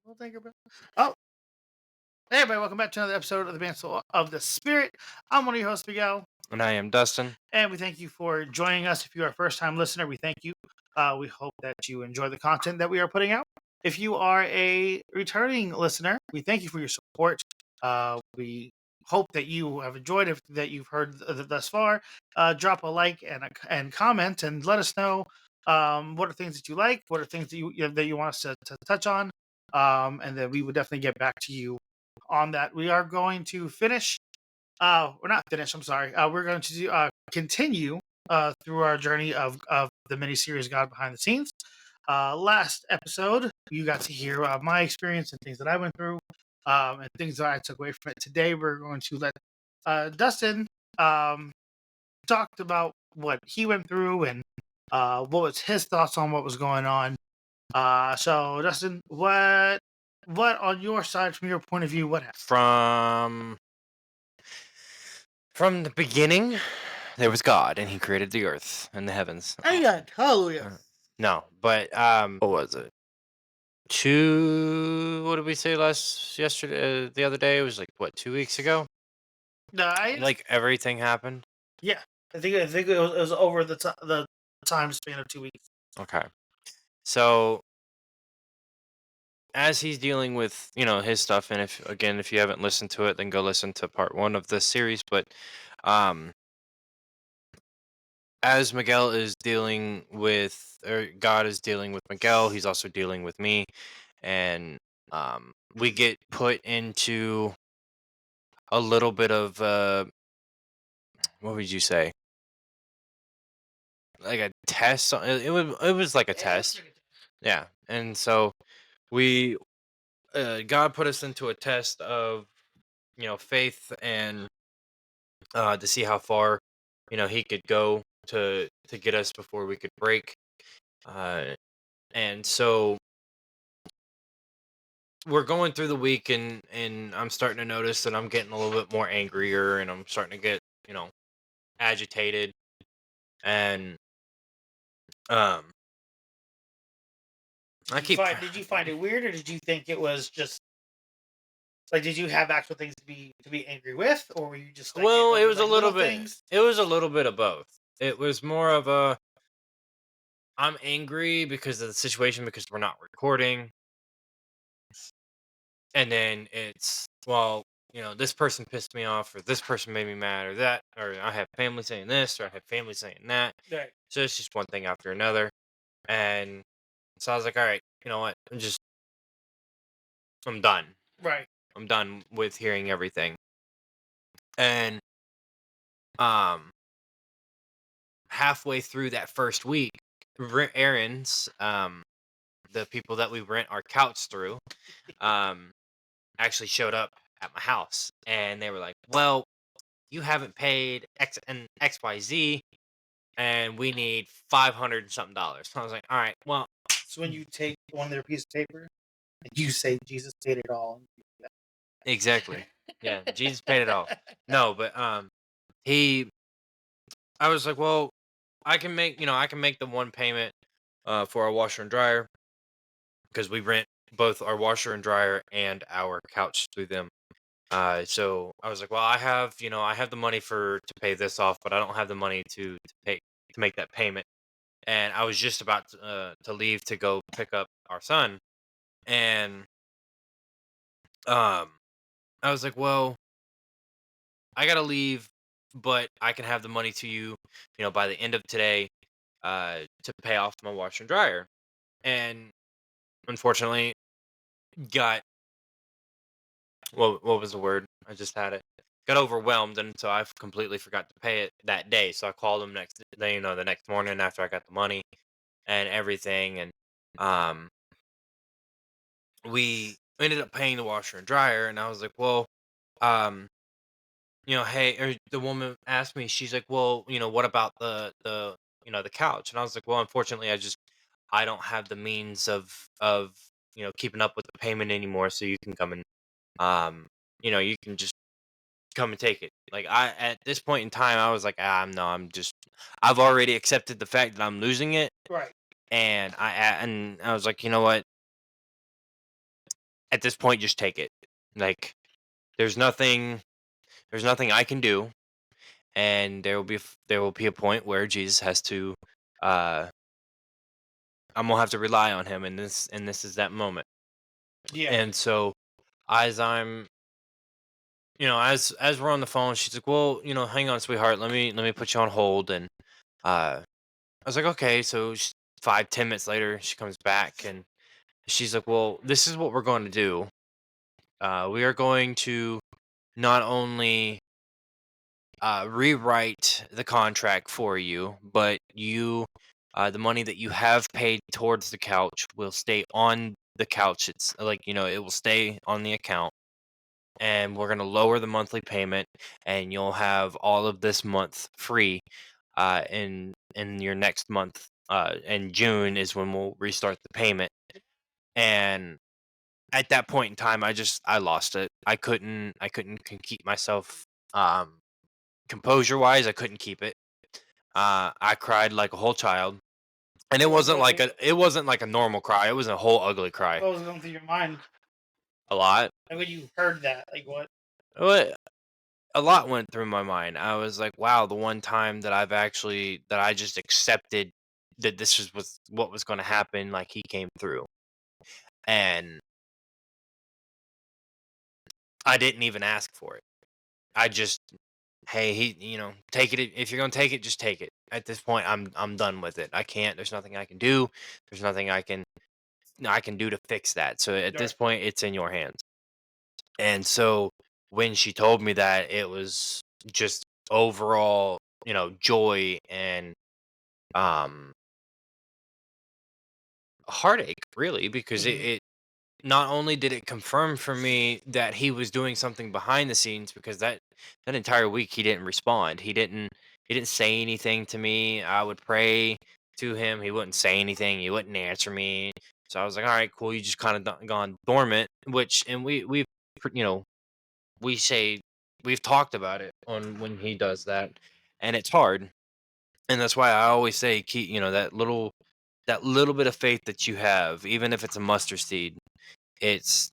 Well, thank you, bro. Oh, hey, everybody. Welcome back to another episode of the Mansell of the Spirit. I'm one of your hosts, Miguel, And I am Dustin. and we thank you for joining us. If you're a first time listener, we thank you. We hope that you enjoy the content that we are putting out. If you are a returning listener, we thank you for your support. We hope that you have enjoyed it, that you've heard thus far. Drop a like and comment, and let us know what are things that you like, what are things that you want us to touch on, and then we would definitely get back to you on that. We are going to finish. We're not finished. I'm sorry. We're going to continue through our journey of the miniseries God Behind the Scenes. Last episode, you got to hear my experience and things that I went through, and things that I took away from it. Today, we're going to let Dustin talked about what he went through and what was his thoughts on what was going on. So, Dustin, what on your side, from your point of view, what happened? From the beginning, there was God, and He created the earth and the heavens. Hallelujah. No, but what was it? What did we say yesterday? The other day, it was like what, 2 weeks ago? No, Like everything happened. yeah, I think it was over the time span of 2 weeks. Okay, so as he's dealing with his stuff, and if you haven't listened to it, then go listen to part 1 of this series. But um as Miguel is dealing with, or God is dealing with Miguel, he's also dealing with me, and we get put into a little bit of what would you say, like a test? It was like a test, yeah. And so we God put us into a test of faith, and to see how far He could go to get us before we could break. Uh, and so we're going through the week, and I'm starting to notice that I'm getting a little bit more angrier, and I'm starting to get agitated, and um I keep Did you find it weird, or did you think it was just like, did you have actual things to be angry with, or were you just like getting well, it over was a like little little bit things? it was a little bit of both. It was more of a, I'm angry because of the situation, because we're not recording, and then it's, well, this person pissed me off, or this person made me mad, or that, or I have family saying this, or I have family saying that. Right, So it's just one thing after another. And so I was like, all right, you know what? I'm done. right. I'm done with hearing everything. And um halfway through that first week, Aaron's, the people that we rent our couch through, um actually showed up at my house, and they were like, well, you haven't paid X and XYZ, and we need 500 and something dollars. I was like, all right, well, So when you take one of their piece of paper and you say Jesus paid it all, exactly. Yeah, Jesus paid it all. No, but he I was like, well, I can make the one payment for our washer and dryer, because we rent both our washer and dryer and our couch through them. So I was like, well, I have the money to pay this off, but I don't have the money to make that payment. And I was just about to leave to go pick up our son, and um I was like, well, I gotta leave, but I can have the money to you, by the end of today, to pay off my washer and dryer. And unfortunately, got, what was the word? I just had it. Got overwhelmed, and so I completely forgot to pay it that day. So I called him next day, the next morning after I got the money and everything, and um, we ended up paying the washer and dryer. And I was like, well, um, hey, or the woman asked me, she's like, well, what about the couch? And I was like, well, unfortunately, I don't have the means of keeping up with the payment anymore. So you can come and, you can just come and take it. Like, at this point in time, I was like, no, I've already accepted the fact that I'm losing it. right. And I was like, you know what? at this point, just take it. Like, there's nothing I can do, and there will be a point where Jesus has to, uh, I'm gonna have to rely on him, and this is that moment. Yeah. And so, as I'm, as we're on the phone, she's like, "Well, hang on, sweetheart, let me put you on hold." And I was like, "Okay." So 5-10 minutes later, she comes back and she's like, "Well, this is what we're going to do. We are going to not only rewrite the contract for you, but the money that you have paid towards the couch will stay on the couch. It's like, it will stay on the account, and we're going to lower the monthly payment, and you'll have all of this month free. In your next month, in June is when we'll restart the payment." And at that point in time, I lost it. I couldn't keep myself, um composure wise. I couldn't keep it. I cried like a whole child, and What was going through, it wasn't like a normal cry. It was a whole ugly cry. what was going through your mind? A lot. Like when you heard that, like what? What- a lot went through my mind. I was like, wow, the one time that I just accepted that was what was going to happen. Like, he came through, and I didn't even ask for it. I just, hey, take it. If you're gonna take it, just take it. At this point, I'm done with it. I can't. There's nothing I can do. There's nothing I can do to fix that. So at this Right. point, it's in your hands. And so when she told me that, it was just overall, joy and um heartache, really, because Hmm. it not only did it confirm for me that he was doing something behind the scenes, because that entire week he didn't respond. He didn't say anything to me. I would pray to him, he wouldn't say anything, he wouldn't answer me. So I was like, all right, cool, you just kind of gone dormant. Which, and we've you know we say, we've talked about it on when he does that, and it's hard. And that's why I always say, keep, that little bit of faith that you have, even if it's a mustard seed. It's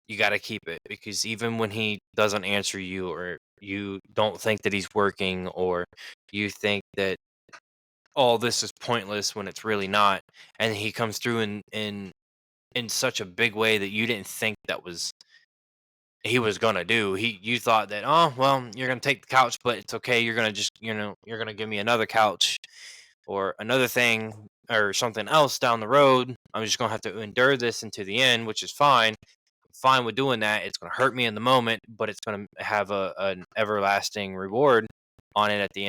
You got to keep it, because even when he doesn't answer you, or you don't think that he's working, or you think that all this is pointless when it's really not, and he comes through in such a big way that you didn't think that was he was gonna do. You thought that, oh well, you're gonna take the couch, but it's okay. You're gonna just, you're gonna give me another couch or another thing or something else down the road. I'm just gonna have to endure this into the end, which is fine. Fine with doing that. It's going to hurt me in the moment, but it's going to have an everlasting reward on it at the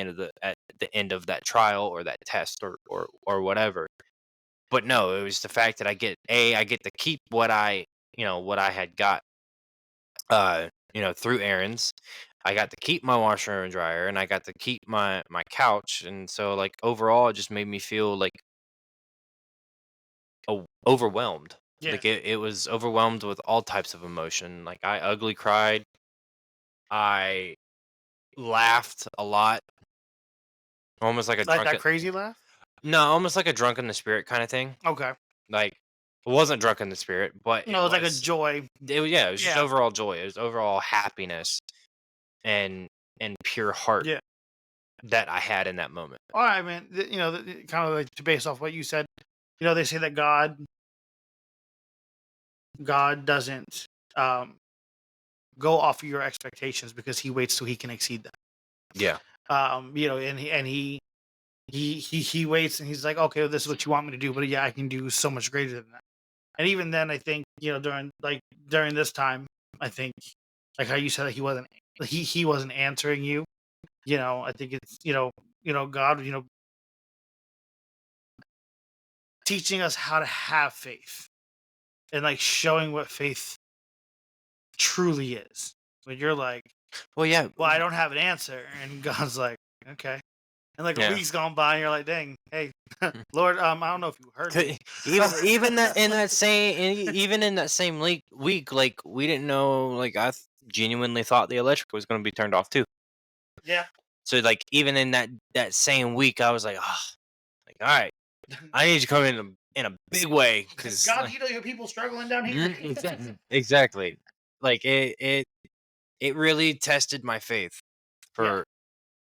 end of that trial or that test, or whatever. But no, it was the fact that I get to keep what I had got, through errands. I got to keep my washer and dryer, and I got to keep my couch. And so, like, overall, it just made me feel like overwhelmed. Yeah. Like, it was overwhelmed with all types of emotion. Like, I ugly cried. I laughed a lot, almost like a Like that drunken crazy laugh? no, almost like a drunk in the spirit kinda thing. Okay. Like, it wasn't drunk in the spirit, but No, it's like a joy. yeah, it was just Yeah. overall joy. It was overall happiness and pure heart Yeah. that I had in that moment. All right, man. Kind of like to base off what you said. They say that God doesn't um go off of your expectations because He waits till He can exceed them. Yeah. And he waits and He's like, okay, well, this is what you want me to do, but yeah, I can do so much greater than that. And even then, I think during this time, I think like how you said that he wasn't answering you. I think it's God, teaching us how to have faith and like showing what faith truly is. When you're like, Well, yeah. well, I don't have an answer, and God's like, okay. And like a Yeah. week's gone by, and you're like, dang, hey, Lord, I don't know if you heard me. Even that in that same even in that same week, like, we didn't know, like, genuinely thought the electric was gonna be turned off too. Yeah. So, like, even in that same week, I was like, "Ah," like, "All right, I need you to come in in a big way Because because God, you know your people struggling down here. exactly. Like it really tested my faith Yeah. for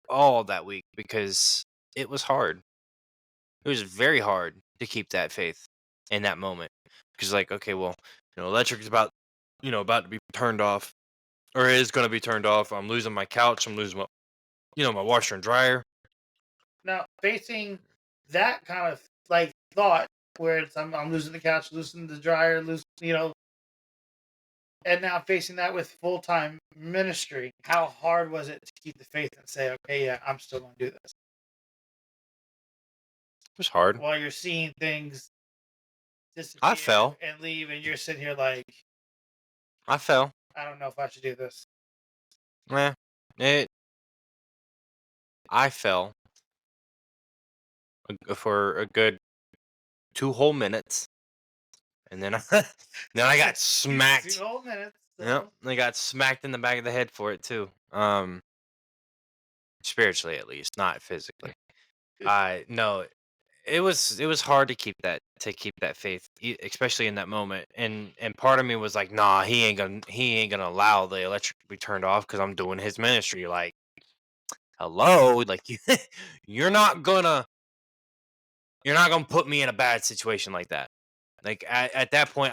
all that week because it was hard. It was very hard to keep that faith in that moment because like okay, well, electric is about to be turned off or is going to be turned off. I'm losing my couch. I'm losing my washer and dryer. Now facing that kind of like thought where it's I'm losing the couch, losing the dryer, and now facing that with full time ministry, how hard was it to keep the faith and say, okay, yeah, I'm still going to do this It was hard. while you're seeing things I disappear fell. and leave, and you're sitting here like, I fell. I don't know if I should do this. Yeah. It. I fell for a good 2 whole minutes, and then then I got Two smacked. whole minutes. Yep, So. I got smacked in the back of the head for it too. Spiritually at least, not physically. I no, it was hard to keep that faith, especially in that moment. And part of me was like, nah, he ain't gonna allow the electric to be turned off because I'm doing his ministry. Like, hello, like you're not gonna you're not gonna put me in a bad situation like that. Like at that point,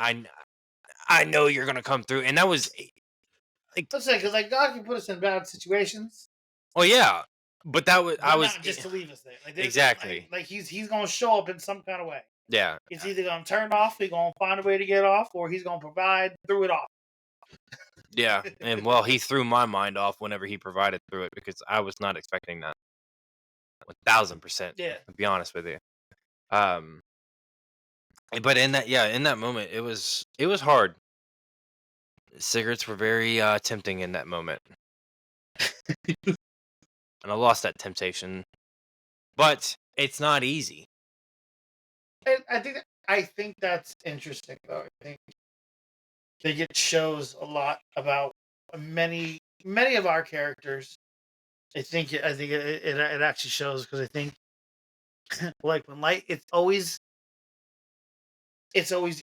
I know you're gonna come through, and that was like, Let's say, because like God can put us in bad situations, oh yeah, but that was I but was not just to leave us there. Like, exactly, like he's gonna show up in some kind of way. yeah, It's either gonna turn off, he's gonna find a way to get off, or he's gonna provide through it off. yeah, and well, he threw my mind off whenever he provided through it because I was not expecting that 1,000%. Yeah. To be honest with you, um, but in that moment, it was hard. Cigarettes were very tempting in that moment, and I lost that temptation. But it's not easy. And I think that's interesting though. I think it shows a lot about many of our characters. I think it actually shows because I think like when light it's always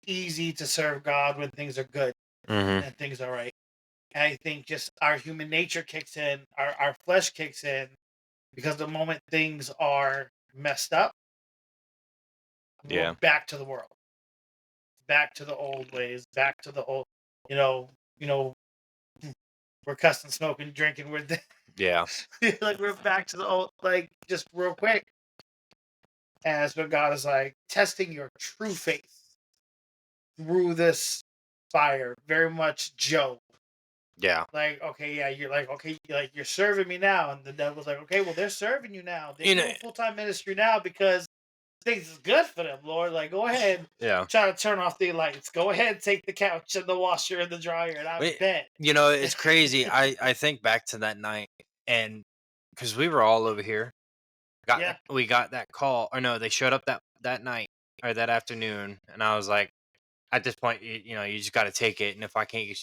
easy to serve God when things are good Hmm. and things are right. And I think just our human nature kicks in, our flesh kicks in because the moment things are messed up, we're Yeah, back to the world, back to the old ways, back to the old, you know, you know, we're cussing, smoking, drinking. We're yeah, like we're back to the old, like just real quick. And that's what God is like testing your true faith through this fire. Very much Job. yeah. Like, okay, yeah, you're like, okay, like you're serving me now, and the devil's like, okay, well, they're serving you now. They're You know, doing full time ministry now because things is good for them, Lord. Like, go ahead, yeah. try to turn off the lights. Go ahead, take the couch and the washer and the dryer, and I Wait, bet. it's crazy. I think back to that night, and because we were all over here, Yeah, we got that call, or no, they showed up that night or that afternoon, and I was like, at this point, you just got to take it, and if I can't get,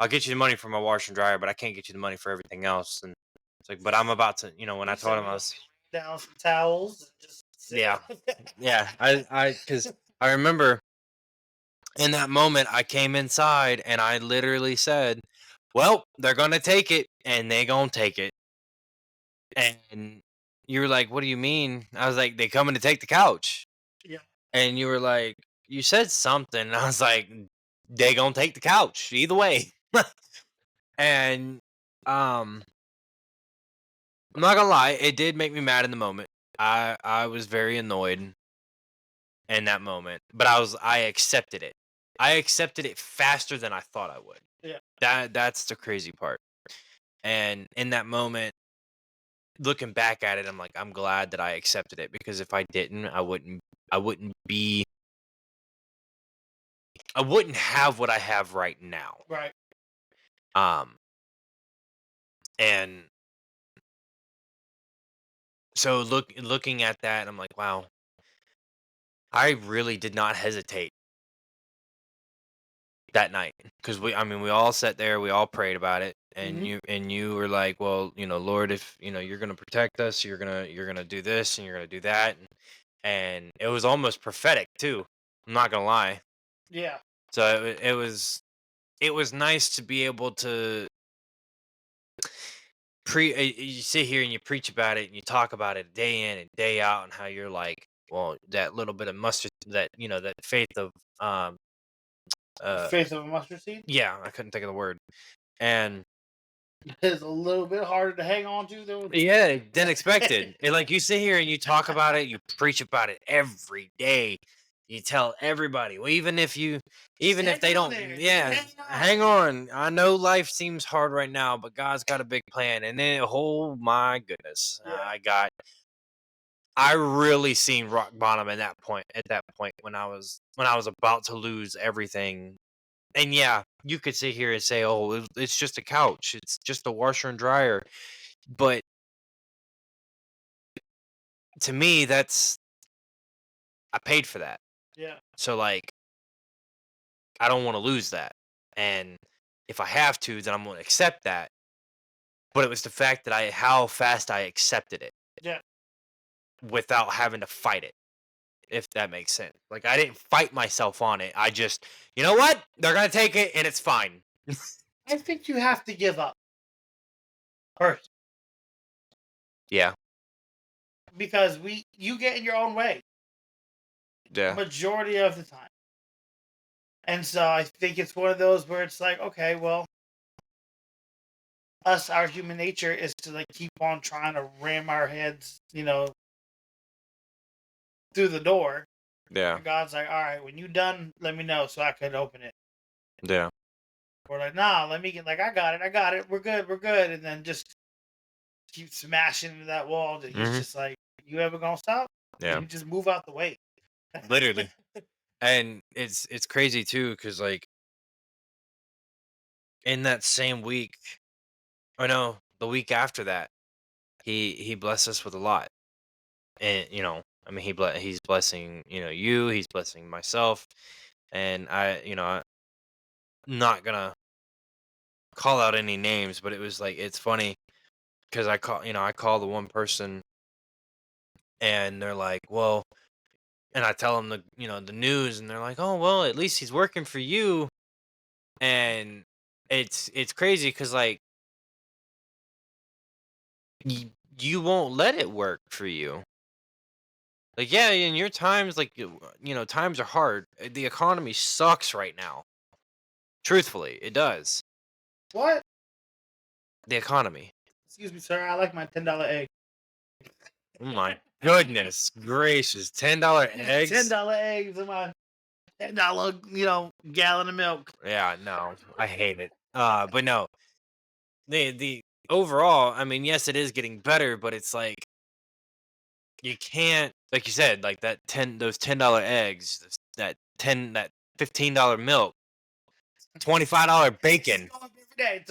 I'll get you the money for my washer and dryer, but I can't get you the money for everything else, and it's like, but I'm about to, when I you told said him we're I gonna was, be laying down some towels and just sit yeah, down. yeah, because I remember in that moment, I came inside and I literally said, "Well, they're gonna take it, and they gonna take it." And you were like, "What do you mean?" I was like, "They coming to take the couch." Yeah, And you were like, "You said something." And I was like, "They gonna take the couch either way." And um, I'm not gonna lie, it did make me mad in the moment. I was very annoyed in that moment, but I accepted it. I accepted it faster than I thought I would. yeah. That's the crazy part. And in that moment, looking back at it, I'm like, I'm glad that I accepted it because if I didn't, I wouldn't have what I have right now. Right. Um, and so looking at that, I'm like, wow, I really did not hesitate that night because I mean, we all sat there, we all prayed about it, and Hmm. you were like, well, Lord, if you're gonna protect us, you're gonna do this and you're gonna do that. and it was almost prophetic too. I'm not gonna lie. Yeah. So it was nice to be able to you sit here and you preach about it and you talk about it day in and day out and how you're like, well, that little bit of mustard, that that faith of um uh Face of a mustard seed yeah, I couldn't think of the word. And is a little bit harder to hang on to than. yeah, than expected. And like you sit here and you talk about it, you preach about it every day. You tell everybody. Well, Just even if hang they on don't, there. Just yeah, hang on. I know life seems hard right now, but God's got a big plan. And then, oh my goodness, Yeah. I really seen rock bottom at that point when I was about to lose everything. And yeah, you could sit here and say, "Oh, it's just a couch. It's just a washer and dryer." But to me, I paid for that. Yeah. So like I don't want to lose that. And if I have to, then I'm going to accept that. But it was the fact that how fast I accepted it Yeah. without having to fight it, if that makes sense. Like I didn't fight myself on it. I just, you know what? They're going to take it and it's fine. I think you have to give up first Yeah. because you get in your own way Yeah. majority of the time. And so I think it's one of those where it's like, okay, well, our human nature is to like keep on trying to ram our heads, through the door. Yeah. And God's like, all right, when you done, let me know so I can open it. Yeah. We're like, nah, let me get like, I got it, we're good, and then just keep smashing into that wall. That he's Hmm. just like, you ever gonna stop? Yeah. And you just move out the way. Literally. And it's crazy too, because like in that same week, or no, the week after that, he blessed us with a lot. And I mean, he's blessing he's blessing myself. And I'm not gonna call out any names, but it was like, it's funny because I call the one person and they're like, well, and I tell them the news, and they're like, oh well, at least he's working for you. And it's crazy because like you, you won't let it work for you. Like, yeah, in your times, like, times are hard. The economy sucks right now. Truthfully, it does. What? The economy. Excuse me, sir. I like my $10 egg. Oh my goodness gracious. $10 eggs? $10 eggs in my $10, gallon of milk. Yeah, no. I hate it. But no. The overall, I mean, yes, it is getting better, but it's like you can't, like you said, like those $10 eggs, that $15 milk, $25 It's bacon. going up every day.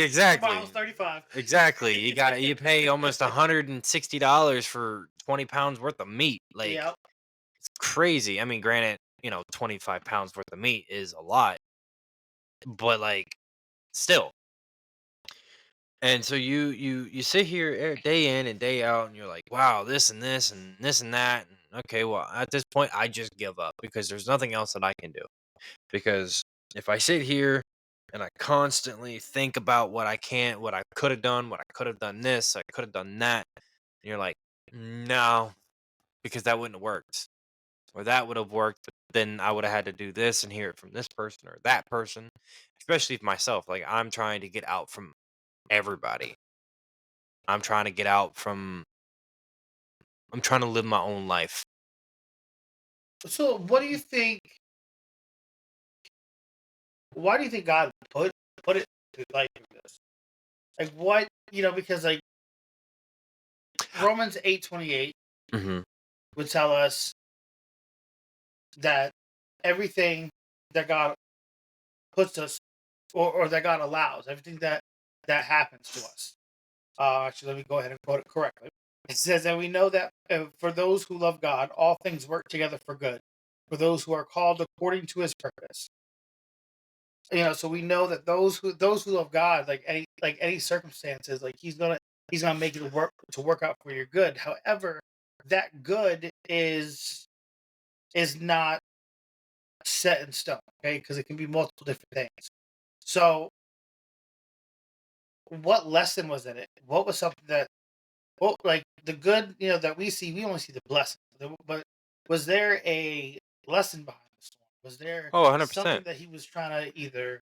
Exactly. Tomorrow's 35. Exactly. You pay almost $160 for 20 pounds worth of meat. Like, Yep. it's crazy. I mean, granted, 25 pounds worth of meat is a lot, but like still. And so you sit here day in and day out, and you're like, wow, this and this and this and that. And okay, well, at this point, I just give up because there's nothing else that I can do. Because if I sit here and I constantly think about what I could have done, what I could have done this, I could have done that, and you're like, no, because that wouldn't have worked, or that would have worked, but then I would have had to do this and hear it from this person or that person, especially myself. Like, I'm trying to get out from everybody. I'm trying to get out from, I'm trying to live my own life. So, what do you think? Why do you think God put it like this? Like what because like Romans 8:28 Hmm. would tell us that everything that God puts us or that God allows, everything that happens to us. Actually, let me go ahead and quote it correctly. It says that we know that for those who love God, all things work together for good, for those who are called according to His purpose. So we know that those who love God, like any circumstances, like He's gonna make it work out for your good. However, that good is not set in stone, okay? Because it can be multiple different things. So, what lesson was in it? What was something that, well, like the good, that we see, we only see the blessing. But was there a lesson behind the storm? Was there Oh, 100%. something that he was trying to either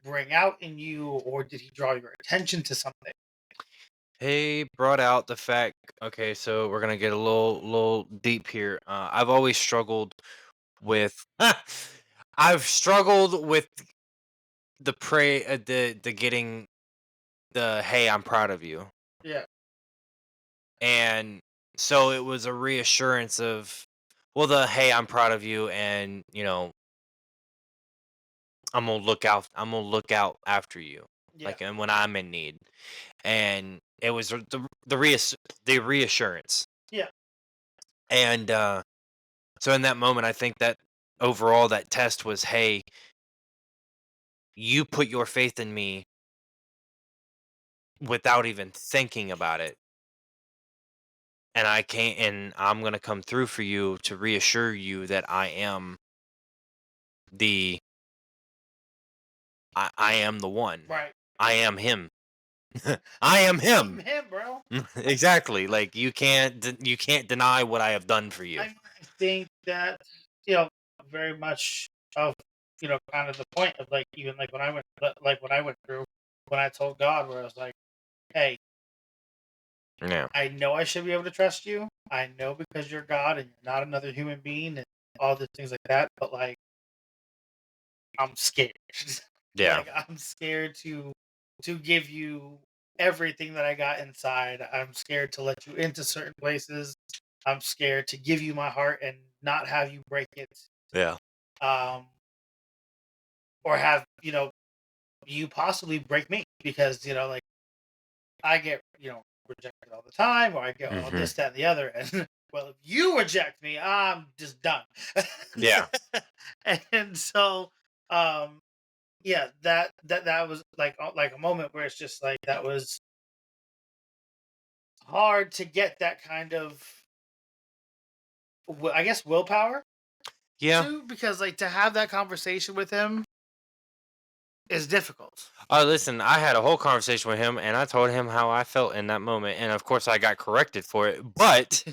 bring out in you, or did he draw your attention to something? He brought out the fact. Okay, so we're gonna get a little deep here. I've always struggled with. I've struggled with the getting the hey, I'm proud of you, Yeah, and so it was a reassurance of, well, the hey, I'm proud of you, and I'm gonna look out after you, yeah, like, and when I'm in need, and it was the reassurance, yeah. and so in that moment, I think that overall that test was, hey, you put your faith in me without even thinking about it, and I'm gonna come through for you to reassure you that the I am the one. Right. I am him. I am I'm him. him, bro. Exactly. Like you can't deny what I have done for you. I think that very much of kind of the point of, like, even like when I went, like when I went through, when I told God, where I was like, hey, Yeah. I know I should be able to trust you. I know, because you're God and you're not another human being and all the things like that. But like, I'm scared. Yeah. Like, I'm scared to give you everything that I got inside. I'm scared to let you into certain places. I'm scared to give you my heart and not have you break it. Yeah. Um, or have you possibly break me, because like I get rejected all the time, or I get all Hmm. this, that, and the other. And well, if you reject me, I'm just done. Yeah. And so, um, yeah, that was like a moment where it's just like that was hard to get that kind of, I guess, willpower Yeah. to, because like to have that conversation with him is difficult. Oh, listen, I had a whole conversation with him and I told him how I felt in that moment. And of course I got corrected for it. But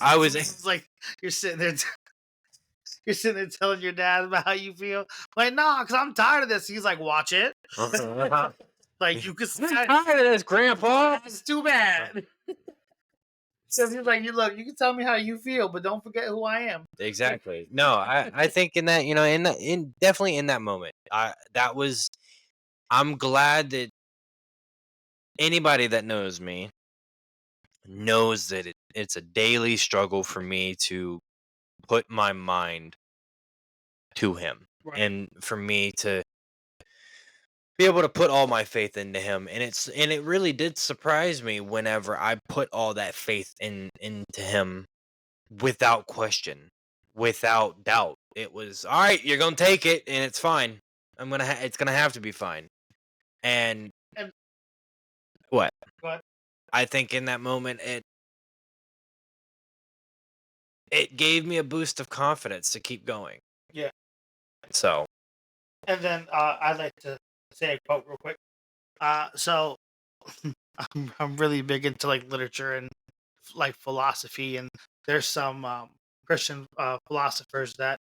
I was It's like you're sitting there you're sitting there telling your dad about how you feel. Like, no, because I'm tired of this. He's like, watch it. Like, you can I'm tired of this, Grandpa. it's too bad. So he's like, you can tell me how you feel, but don't forget who I am. Exactly. No, I think in that, in definitely in that moment, I'm glad that anybody that knows me knows that it's a daily struggle for me to put my mind to him, Right. and for me to be able to put all my faith into him. And it really did surprise me whenever I put all that faith into him without question, without doubt. It was, all right, you're gonna take it and it's fine. It's gonna have to be fine. And And what, but I think in that moment, it gave me a boost of confidence to keep going. yeah. So And then I'd like to say a quote real quick. So I'm really big into like literature and like philosophy, and there's some Christian philosophers that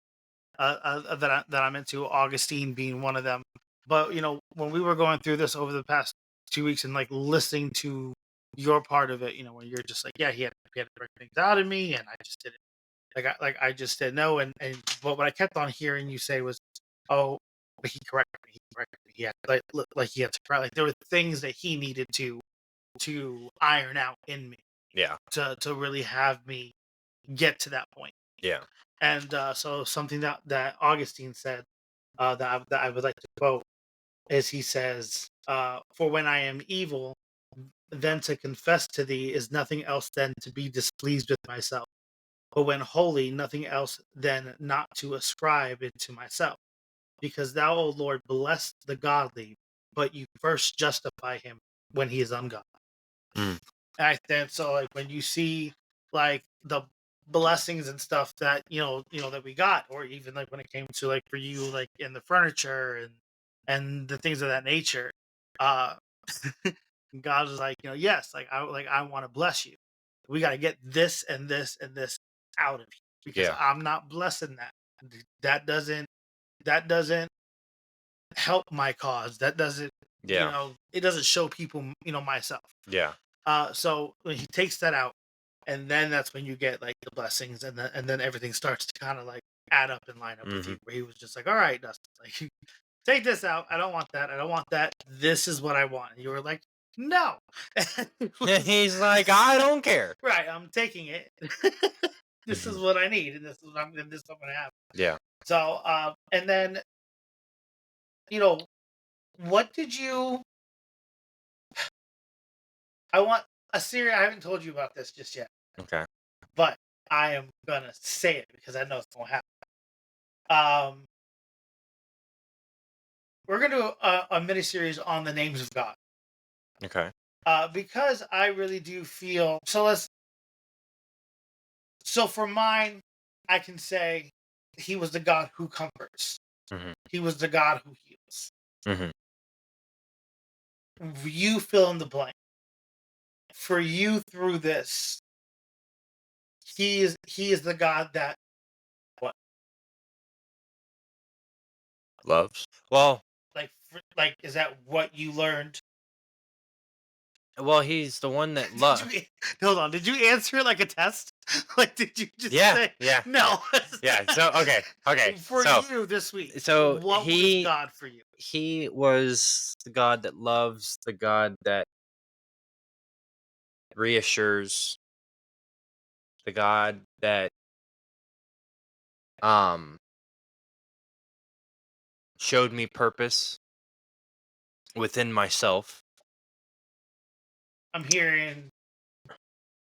I'm into, Augustine being one of them. But when we were going through this over the past 2 weeks and like listening to your part of it, when you're just like, yeah, he had to bring things out of me, and I just didn't, I just said no. And but what I kept on hearing you say was, oh, but he corrected me. He had like he had to correct, like there were things that he needed to iron out in me yeah, to really have me get to that point. yeah. And so something that Augustine said, that I would like to quote, is he says, "For when I am evil, then to confess to thee is nothing else than to be displeased with myself. But when holy, nothing else than not to ascribe it to myself. Because thou, O Lord, bless the godly, but you first justify him when he is ungodly." Mm. And I think so. Like when you see like the blessings and stuff that that we got, or even like when it came to like for you, like in the furniture and the things of that nature. Uh, God was like, yes, like I want to bless you. We got to get this and this and this out of you because Yeah. I'm not blessing that. That doesn't that doesn't help my cause. That doesn't Yeah. it doesn't show people myself. Yeah. So when he takes that out, and then that's when you get like the blessings, and then everything starts to kind of like add up and line up with Hmm. you. Where he was just like, "All right, Dustin, like take this out. I don't want that. I don't want that. This is what I want." And you were like, "No." He's like, I don't care. Right, I'm taking it. This is Mhm. what I need, and this is what I'm gonna have. Yeah. So, and then you know, what did you? I want a series. I haven't told you about this just yet, Okay. but I am gonna say it because I know it's gonna happen. Um, we're gonna do a mini series on the names of God. Okay. Because I really do feel so. So for mine, I can say he was the God who comforts. Hmm. He was the God who heals. Hmm. You fill in the blank. For you through this, he is the God that what Loves. Well, like is that what you learned? he's the one that Did love. you hold on? Did you answer it like a test? Like did you just Yeah. say Yeah. no? Yeah. So okay. Okay. For you this week, So what was God for you? he was the God that loves, the God that reassures, the God that um showed me purpose within myself. I'm hearing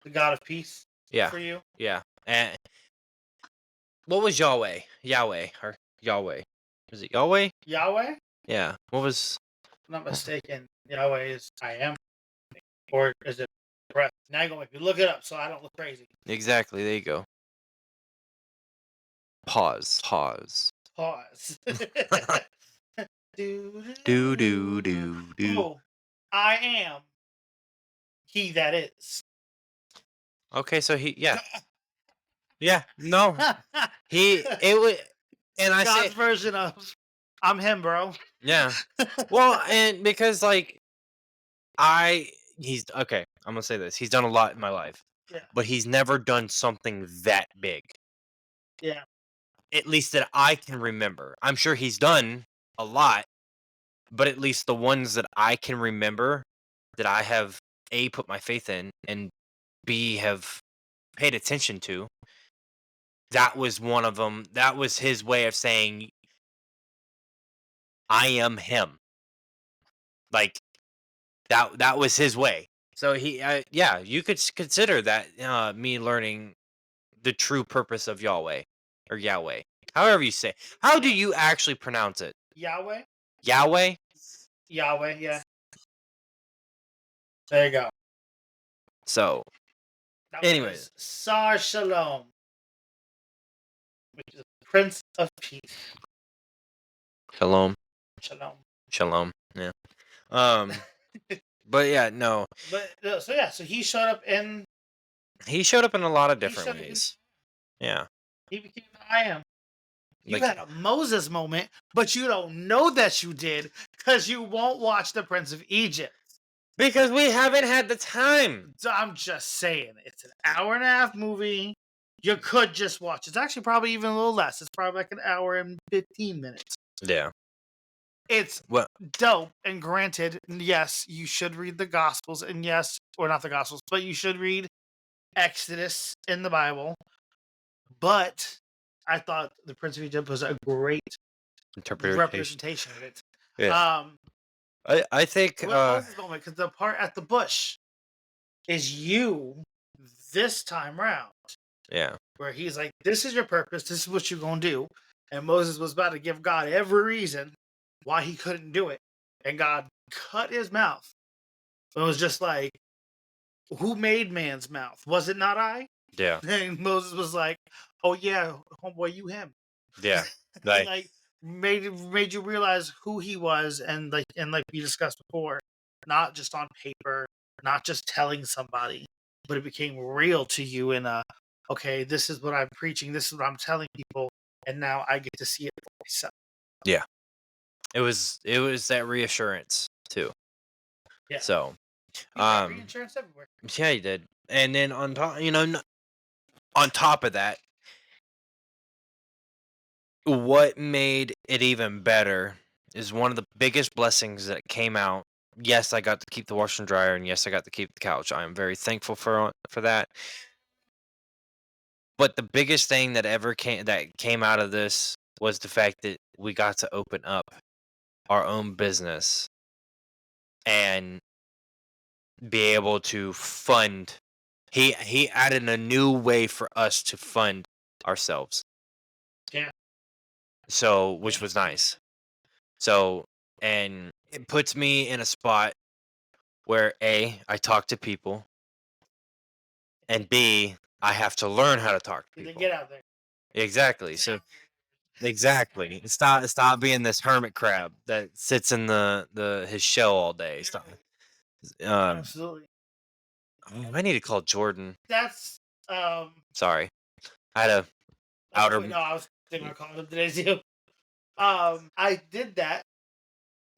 the God of peace Yeah. for you. Yeah. And what was Yahweh? Yahweh or Yahweh? Was it Yahweh? Yahweh? Yeah. What was I'm not mistaken. Yahweh is I am, or is it breath? Now you're gonna make me look it up so I don't look crazy. exactly? There you go. Pause. Pause. Pause. Do, Do do, do do. do do. Oh, I am he that is. Okay, so yeah, no, he it was, and I God's say version of I'm him, bro. yeah. Well, and because like I he's okay. I'm gonna say this. He's done a lot in my life, Yeah, but he's never done something that big. yeah, At least that I can remember. I'm sure he's done a lot, but at least the ones that I can remember that I have A put my faith in and B have paid attention to, that was one of them. That was his way of saying I am him. Like that was his way. So yeah, you could consider that me learning the true purpose of Yahweh or Yahweh. However you say. How do you actually pronounce it? Yahweh. Yahweh? Yahweh. Yeah, there you go. So, That anyway, was Sar Shalom, which is Prince of Peace. shalom. Shalom. Shalom. Yeah. Um but yeah, no. But so yeah, so he showed up in He showed up in a lot of he different showed up in ways. Yeah. he became the I am. You Like had a Moses moment, but you don't know that you did because you won't watch the Prince of Egypt. because we haven't had the time. So I'm just saying, it's an hour and a half movie. You could just watch. It's actually probably even a little less. It's probably like an hour and 15 minutes. Yeah. It's Well, dope. And granted, yes, you should read the Gospels. And yes, or not the Gospels, but you should read Exodus in the Bible. But I thought the Prince of Egypt was a great interpretation. representation of it. Yeah. Um, I think what Moses moment? Because the part at the bush is you this time round, yeah. where he's like, "This is your purpose. This is what you're gonna do." And Moses was about to give God every reason why he couldn't do it, and God cut his mouth. It was just like, "Who made man's mouth? Was it not I?" Yeah. And Moses was like, "Oh yeah, homeboy, you him." Yeah. Like, Like made you realize who he was, and like we discussed before, not just on paper, not just telling somebody, but it became real to you in a, okay, this is what I'm preaching, this is what I'm telling people, and now I get to see it for myself. yeah. It was that reassurance too. Yeah, So, you got um, reinsurance everywhere. yeah, he did. And then on top, on top of that, what made it even better is one of the biggest blessings that came out. Yes, I got to keep the washer and dryer, and yes, I got to keep the couch. I am very thankful for that. But the biggest thing that came out of this was the fact that we got to open up our own business and be able to fund. He added a new way for us to fund ourselves. Yeah, So, yeah, which was nice. So, and it puts me in a spot where A, I talk to people, and B, I have to learn how to talk to then people. get out there. Exactly. So exactly. Stop being this hermit crab that sits in his shell all day. Stop. Um, Absolutely. I need to call Jordan. That's um. Sorry, I had a Oh outer. wait, no, I was thinking of calling him today too. I did that,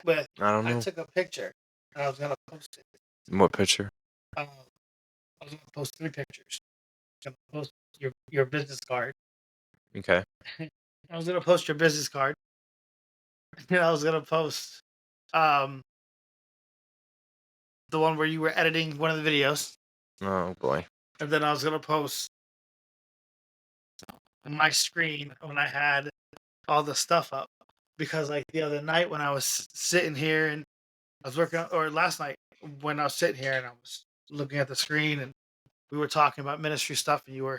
but I don't I know took a picture and I was gonna post it. what picture. Um, I was gonna post 3 pictures. I was gonna post your business card. Okay. I was gonna post your business card. And I was gonna post um the one where you were editing one of the videos, Oh boy. and then I was gonna post my screen when I had all the stuff up. Because like the other night when I was sitting here and I was working, or last night when I was sitting here and I was looking at the screen and we were talking about ministry stuff, and you were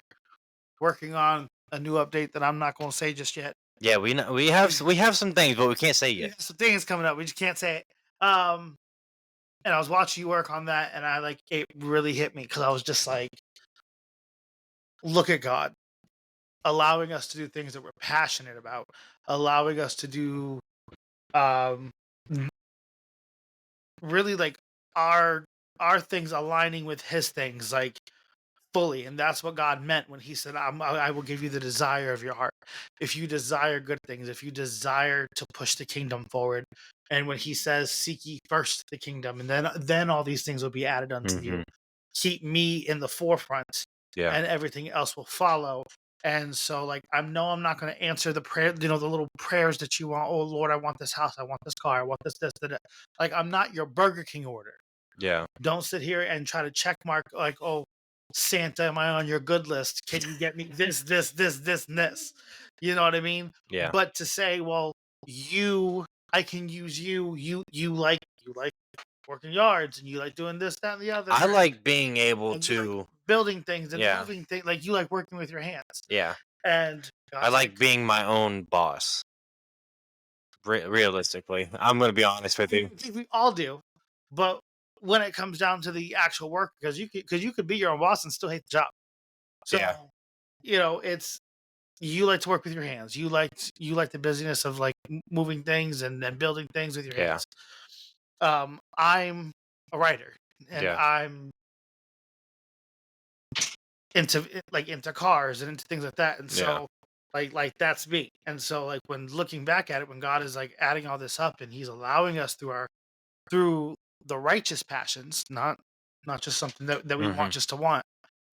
working on a new update that I'm not going to say just yet. Yeah, we know we have some things, but we can't say We yet. got some things coming up. We just can't say it. And I was watching you work on that, and I like it really hit me because I was just like, look at God allowing us to do things that we're passionate about, allowing us to do um really like our our things aligning with His things, like fully. And that's what God meant when He said, I will give you the desire of your heart. If you desire good things, if you desire to push the kingdom forward, and when He says, seek ye first the kingdom, and then all these things will be added unto you. Hmm. Keep me in the forefront, Yeah. and everything else will follow. And so, like, I know I'm not going to answer the prayer, the little prayers that you want. Oh Lord, I want this house, I want this car, I want this, that. Like, I'm not your Burger King order. Yeah. Don't sit here and try to check mark like, oh, Santa, am I on your good list? Can you get me this, and this? You know what I mean? Yeah. But to say, well, I can use you. You like working yards, and you like doing this, that, and the other, I like being able and you like to. building things and Yeah. moving things. Like you like working with your hands. Yeah. And I God's like, like being my own boss. Realistically, I'm gonna be honest with you. we all do, but when it comes down to the actual work, because you could be your own boss and still hate the job. So, Yeah. it's you like to work with your hands. You like the busyness of like moving things and building things with your Yeah. hands. I'm a writer, and Yeah. I'm into cars and into things like that. And Yeah. so like that's me. And so like when looking back at it, when God is like adding all this up and He's allowing us through the righteous passions, not just something that we Hmm. want just to want,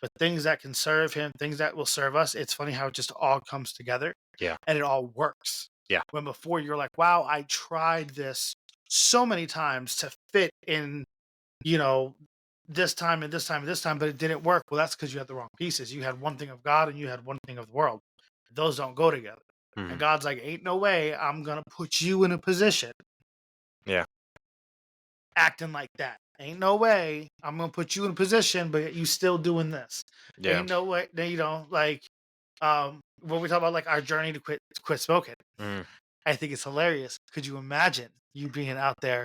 but things that can serve Him, things that will serve us. It's funny how it just all comes together Yeah. and it all works. Yeah. When before you're like, wow, I tried this so many times to fit in, you know, this time and this time and this time, but it didn't work. Well, that's because you had the wrong pieces. You had one thing of God and you had one thing of the world. Those don't go together. And Hmm. God's like, ain't no way I'm gonna put you in a position Yeah. acting like that. Ain't no way I'm gonna put you in a position, but you still doing this. Yeah. Ain't no way. Like when we talk about like our journey to quit smoking, Mm. I think it's hilarious. Could you imagine you being out there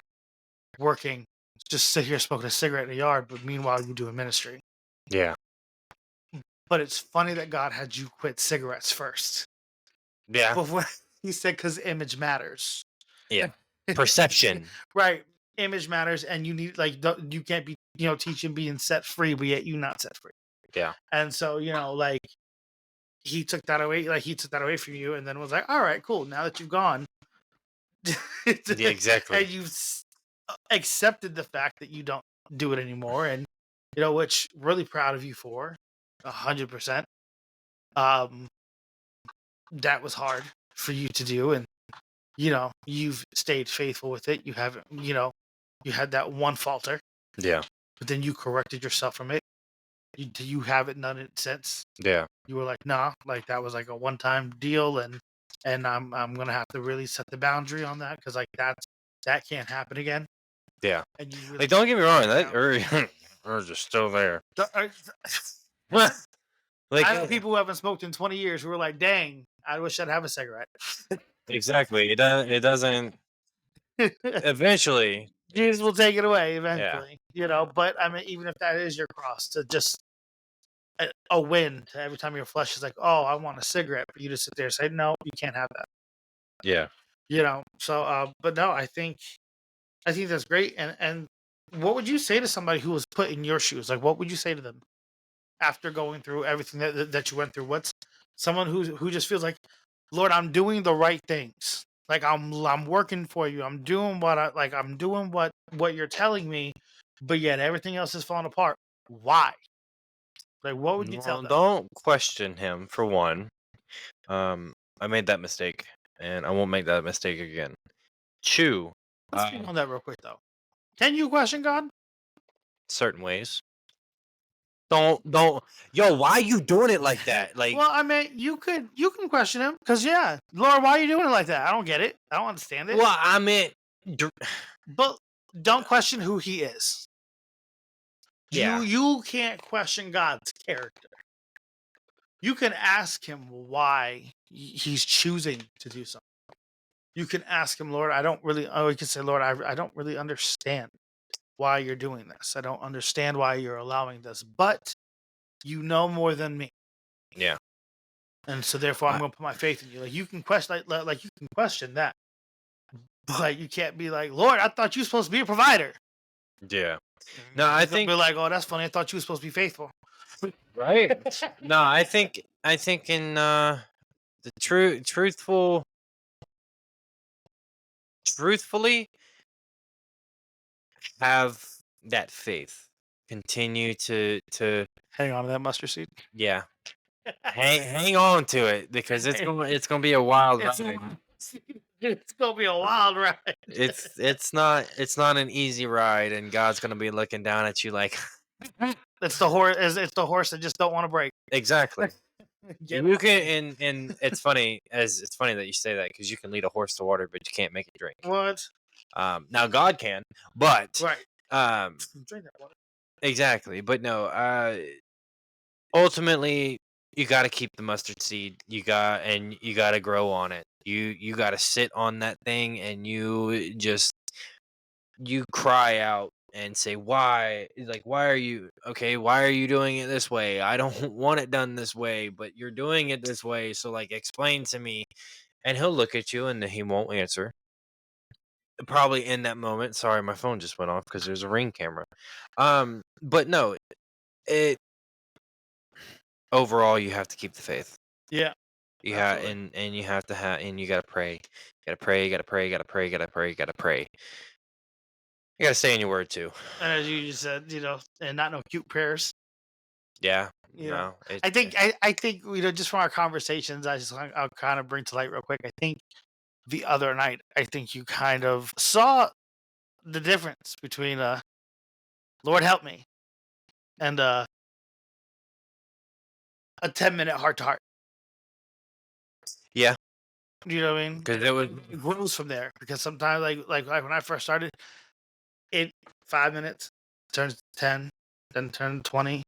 working, just sit here smoking a cigarette in the yard, but meanwhile you doing ministry? Yeah. But it's funny that God had you quit cigarettes first. Yeah. Before he said, because image matters. Yeah. Perception. Right. Image matters, and you need like you can't be teaching being set free, but yet you not set free. Yeah. And so like he took that away, from you, and then was like, all right, cool. Now that you've gone, Yeah, exactly. and you've accepted the fact that you don't do it anymore, and which really proud of you for 100%. That was hard for you to do, and you've stayed faithful with it. You haven't, you had that one falter, Yeah. but then you corrected yourself from it. You haven't done it since. Yeah. You were like, nah, like that was like a one-time deal, and I'm gonna have to really set the boundary on that, because like that can't happen again. Yeah. And you really Like, don't get me wrong, that urge is still there. Like, I know people who haven't smoked in 20 years who are like, dang, I wish I'd have a cigarette. exactly. It doesn't eventually. Jesus will take it away Yeah. eventually, But I mean, even if that is your cross, to just a win to every time your flesh is like, oh, I want a cigarette, but you just sit there and say, no, you can't have that. Yeah. So, but no, I think that's great. And what would you say to somebody who was put in your shoes? Like, what would you say to them after going through everything that you went through? What's someone who just feels like, Lord, I'm doing the right things. Like I'm working for you. I'm doing I'm doing what you're telling me, but yet everything else is falling apart. Why? Like, what would you tell Well, them? don't question him for one. I made that mistake, and I won't make that mistake again. Two, Let's speak on that real quick though. Can you question God? certain ways. Don't. Yo, why are you doing it like that? Like, Well, I mean, you can question him, because Lord, why are you doing it like that? I don't get it. I don't understand it. well, I meant, But don't question who he is. yeah, You can't question God's character. You can ask him why he's choosing to do something. You can ask him, Lord, I don't really. Oh, you can say, Lord, I don't really understand why you're doing this. I don't understand why you're allowing this, but you know more than me. yeah, And so therefore I'm I- going to put my faith in you. Like, you can question, like you can question that, but you can't be like, Lord, I thought you were supposed to be a provider. yeah. No, I He's gonna think be like, oh, that's funny. I thought you were supposed to be faithful. right. No, I think in the truthfully have that faith. Continue to Hang on to that mustard seed. yeah. Hang on to it, because it's gonna be a wild It's, ride. it's gonna be a wild ride. It's not an easy ride, and God's gonna be looking down at you like It's the horse. It's the horse that just don't want to break. exactly. Get You off can and it's funny that you say that, because you can lead a horse to water, but you can't make it drink. what? Now God can, but Right. Drink that water. exactly. But no, ultimately you got to keep the mustard seed. You got to grow on it. You got to sit on that thing, and you cry out and say, why, like, why are you doing it this way? I don't want it done this way, but you're doing it this way, so like, explain to me. And he'll look at you, and he won't answer, probably in that moment. Sorry, my phone just went off because there's a Ring camera. But no, it overall, you have to keep the faith. Yeah. You Absolutely. and you have to and you gotta pray. You gotta pray, you gotta pray, you gotta pray, you gotta pray, you gotta pray. You gotta stay in your word too. And as you just said, and not no cute prayers. Yeah. You know, No. It, I think just from our conversations, I'll kind of bring to light real quick. I think the other night, I think you kind of saw the difference between Lord help me and a 10-minute heart to heart. yeah. You know what I mean? Because it was. It grows from there, because sometimes like when I first started, it 5 minutes turns to 10, then turns 20.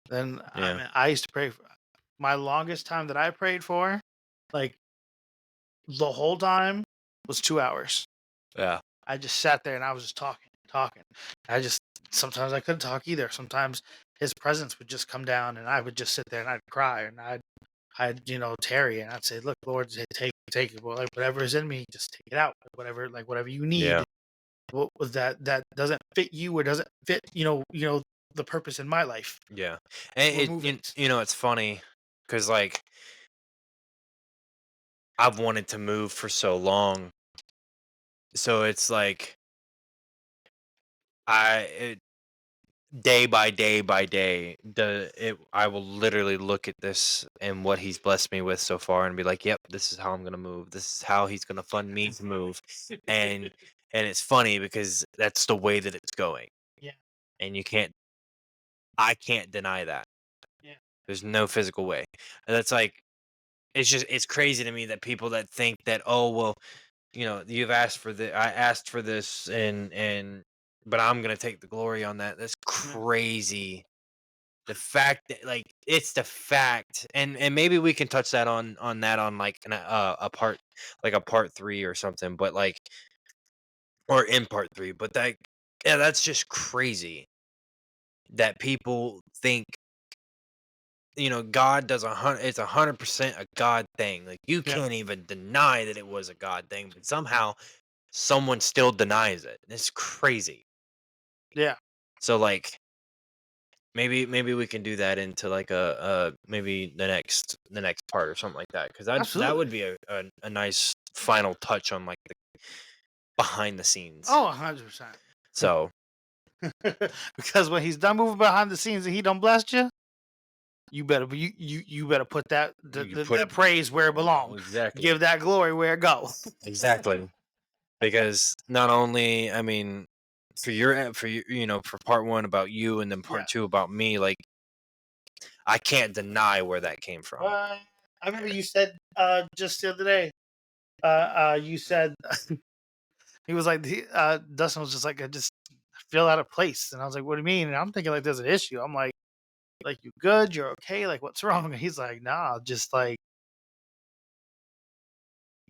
Then I Yeah. mean, I used to pray for my longest time that I prayed for, like the whole time, was 2 hours. Yeah. I just sat there and I was just talking. I just sometimes I couldn't talk either. Sometimes his presence would just come down, and I would just sit there and I'd cry, and I'd tarry, and I'd say, "Look, Lord, take it, like whatever is in me, just take it out, like whatever you need. Yeah. What was that doesn't fit you or doesn't fit the purpose in my life? Yeah. And Remove it." it's funny because like I've wanted to move for so long. So it's like it, day by day by day, I will literally look at this and what he's blessed me with so far and be like, "Yep, this is how I'm gonna move. This is how he's gonna fund me to move." And it's funny because that's the way that it's going, Yeah, and I can't deny that. yeah, There's no physical way. And that's like it's crazy to me that people that think that, oh well, you've asked for the I asked for this, and but I'm gonna take the glory on that. That's yeah. crazy. The fact that like it's the fact, and maybe we can touch that on that on like a part, like a part three or something, but like, or in part three, but that, yeah, that's just crazy that people think, God does 100, it's 100% a God thing. Like you Yeah, can't even deny that it was a God thing, but somehow someone still denies it. It's crazy. yeah, So like maybe we can do that into like maybe the next part or something like that, because that absolutely. would be a nice final touch on like the behind the scenes. Oh, 100%. So Because when he's done moving behind the scenes and he done blessed you, you better put you that praise where it belongs. exactly, Give that glory where it goes. exactly, because not only, I mean, for you, for part one about you and then Yeah. part two about me, like I can't deny where that came from. I remember you said just the other day, you said he was like Dustin was just like, I just feel out of place. And I was like, what do you mean? And I'm thinking like there's an issue. I'm like you good, you're okay, like what's wrong? And he's like, nah, just like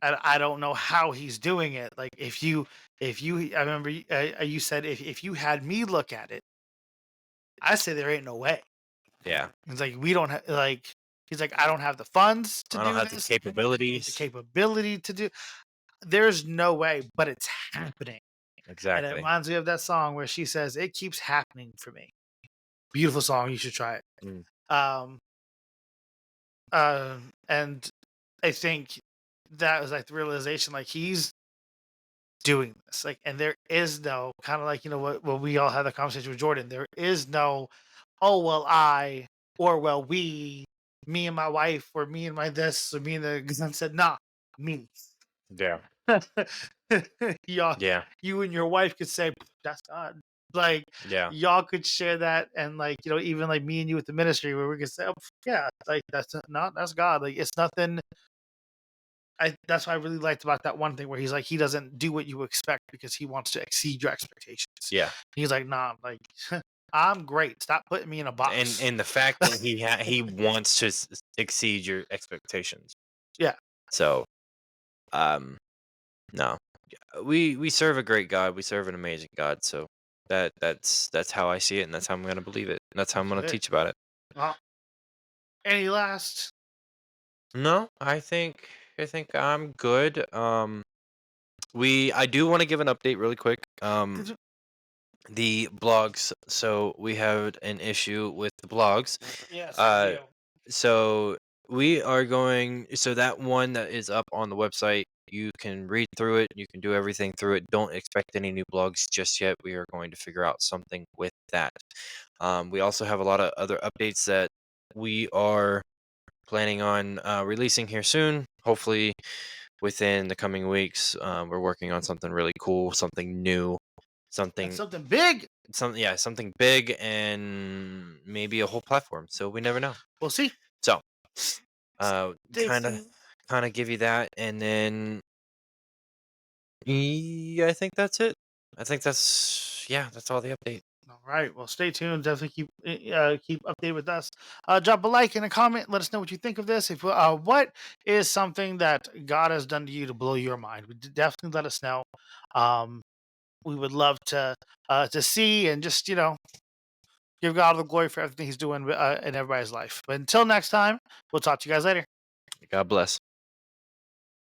I don't know how he's doing it. Like if you I remember you said if you had me look at it, I say there ain't no way. Yeah, It's like we don't like he's like I don't have the funds to I don't do have the this, the capabilities. capability to do. There's no way, but it's happening. And it Exactly. reminds me of that song where she says, "It keeps happening for me." Beautiful song. You should try it. Mm. Um, and I think that was like the realization, like he's doing this, like, and there is no kind of like what we all had the conversation with Jordan. There is no, oh well, or well we, me and my wife, or me and my this, or me and the. Because I said, nah, me. Yeah. Y'all, Yeah. you and your wife could say that's God. Like Yeah. y'all could share that, and like even like me and you with the ministry, where we could say, oh, yeah, like that's not that's God. Like it's nothing. That's what I really liked about that one thing where he's like he doesn't do what you expect because he wants to exceed your expectations. Yeah. He's like, nah, like I'm great. Stop putting me in a And box. the fact that he wants to exceed your expectations. Yeah, So, um, no, we serve a great God. We serve an amazing God. So that's how I see it, and that's how I'm gonna believe it. And that's how I'm that's gonna it. teach about it. Well, any last? No, I think I'm good. I do want to give an update really quick. The blogs. So we have an issue with the blogs. Yes, we Uh, do. so we are going. So that one that is up on the website, you can read through it. You can do everything through it. Don't expect any new blogs just yet. We are going to figure out something with that. We also have a lot of other updates that we are planning on releasing here soon. Hopefully, within the coming weeks. We're working on something really cool, something new, And something something big. something big, and maybe a whole platform. So we never know. We'll see. So Stay tuned. kind of give you that, and then yeah, I think that's it. I think that's all the update. All right. Well, stay tuned. Definitely keep updated with us. Drop a like and a comment. Let us know what you think of this. If what is something that God has done to you to blow your mind? Definitely let us know. Um, we would love to see and just Give God all the glory for everything He's doing in everybody's life. But until next time, we'll talk to you guys later. God bless.